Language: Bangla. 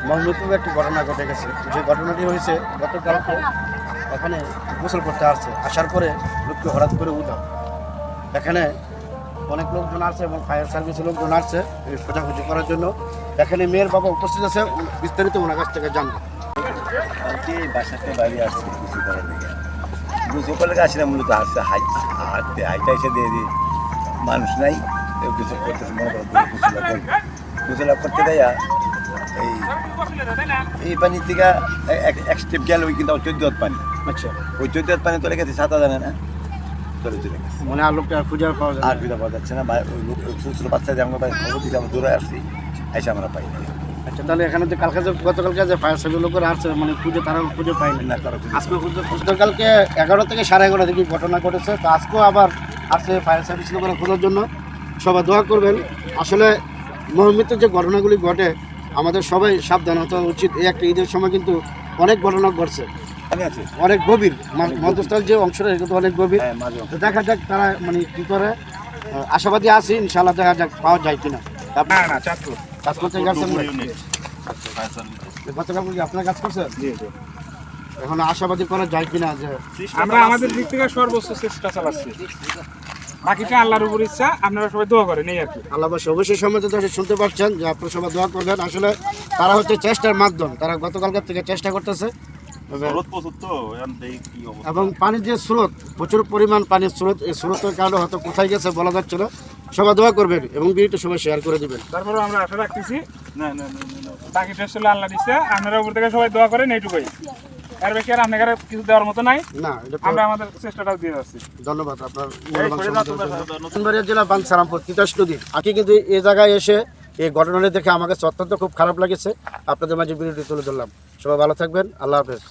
মর্মান্তিক একটি ঘটনা ঘটে গেছে। যে ঘটনাটি হয়েছে গতকালকে এখানে গোসল করতে আসার পরে লোককে হঠাৎ করে উঠাও। এখানে অনেক লোকজন আসছে এবং ফায়ার সার্ভিসের লোকজন আসছে খোঁজাখুঁজি করার জন্য। এখানে মেয়ের বাবা উপস্থিত আছে, বিস্তারিত ওনার কাছ থেকে জানবো। কালকে বাসাতে বাইরে আসছে কিছু করার দিকে গোসল করলে আসলে মূলত আসছে হাঁটতে এসে দিয়ে দিই মানুষ নাই গোসল করতেছে মনে করো গোসলা করতে দেয়া এই পানির থেকে এক স্টেপ গেল ওই কিন্তু 14 হাত পানি। আচ্ছা, ওই 14 হাত পানি তোলে গেছে 7 জানে না চলে চলে গেছে। মানে আর লোকটা খুঁজে পাওয়া যায় আর খুঁজে পাওয়া যাচ্ছে না। ছোটো ছোটো বাচ্চা যে আমরা খবর দিতে আমরা দূরে আসছি এসে আমরা পাই না। আচ্ছা, তাহলে এখানে যে গতকালকে যে ফায়ার সার্ভিস লোকেরা আসছে মানে তারা খুঁজে পায়নি না তারা আজকে গতকালকে 11 থেকে 11:30 থেকে ঘটনা ঘটেছে। তো আজকেও আবার আসছে ফায়ার সার্ভিস লোকেরা খোঁজার জন্য। সবাই দোয়া করবেন। আসলে মর্মান্তিক যে ঘটনাগুলি ঘটে আমাদের সবাই সাবধান হতে উচিত। এই একটা ঈদের সময় কিন্তু অনেক ঘটনা ঘটছে, অনেক গভীর মধ্যস্থল যে অংশটা কিন্তু অনেক গভীর। তো দেখা যাক তারা মানে কী করে। আশাবাদী আছি ইনশাআল্লাহ, দেখা যাক পাওয়া যায় কিনা। কাজ করতে গেছেন গতকাল কি আপনার কাজ করছেন? এখন আশাবাদী করা যায় কিনা যে আমরা আমাদের দিক থেকে সর্বোচ্চ চেষ্টা চালাচ্ছি, বাকিটা আল্লাহর উপর ইচ্ছা। আপনারা সবাই দোয়া করেন এই আর কি। আল্লাহ অবশ্যই সম্মত শুনতে পাচ্ছেন যে আপনারা সবাই দোয়া করবেন। আসলে তারা হচ্ছে চেষ্টার মাধ্যম, তারা গতকালকার থেকে চেষ্টা করতেছে। এবং পানির যে স্রোত, প্রচুর পরিমাণ পানির স্রোত, এই স্রোতের কারণে হয়তো কোথায় গেছে বলা যাচ্ছে না। সবাই দোয়া করবেন এবং ভিডিওটা সবাই শেয়ার করে দিবেন। তারপরে আমরা আশা রাখতেছি বাকিটা আসলে আল্লাহ দিচ্ছে। আপনারা উপর থেকে সবাই দোয়া করেন এইটুকুই, এর বেশি আর আপনাদের কিছু দেওয়ার মতো নাই। না, আমরা আমাদের চেষ্টাটাও দিয়ে যাচ্ছি। ধন্যবাদ আপনার। নতুনবাড়িয়া জেলা বানসারামপুর তিতাস নদী আজকে কিন্তু এই জায়গায় এসে এই ঘটনাটি দেখে আমাকে অত্যন্ত খুব খারাপ লাগেছে। আপনাদের মাঝে ভিডিওটি তুলে ধরলাম। সবাই ভালো থাকবেন। আল্লাহ হাফেজ।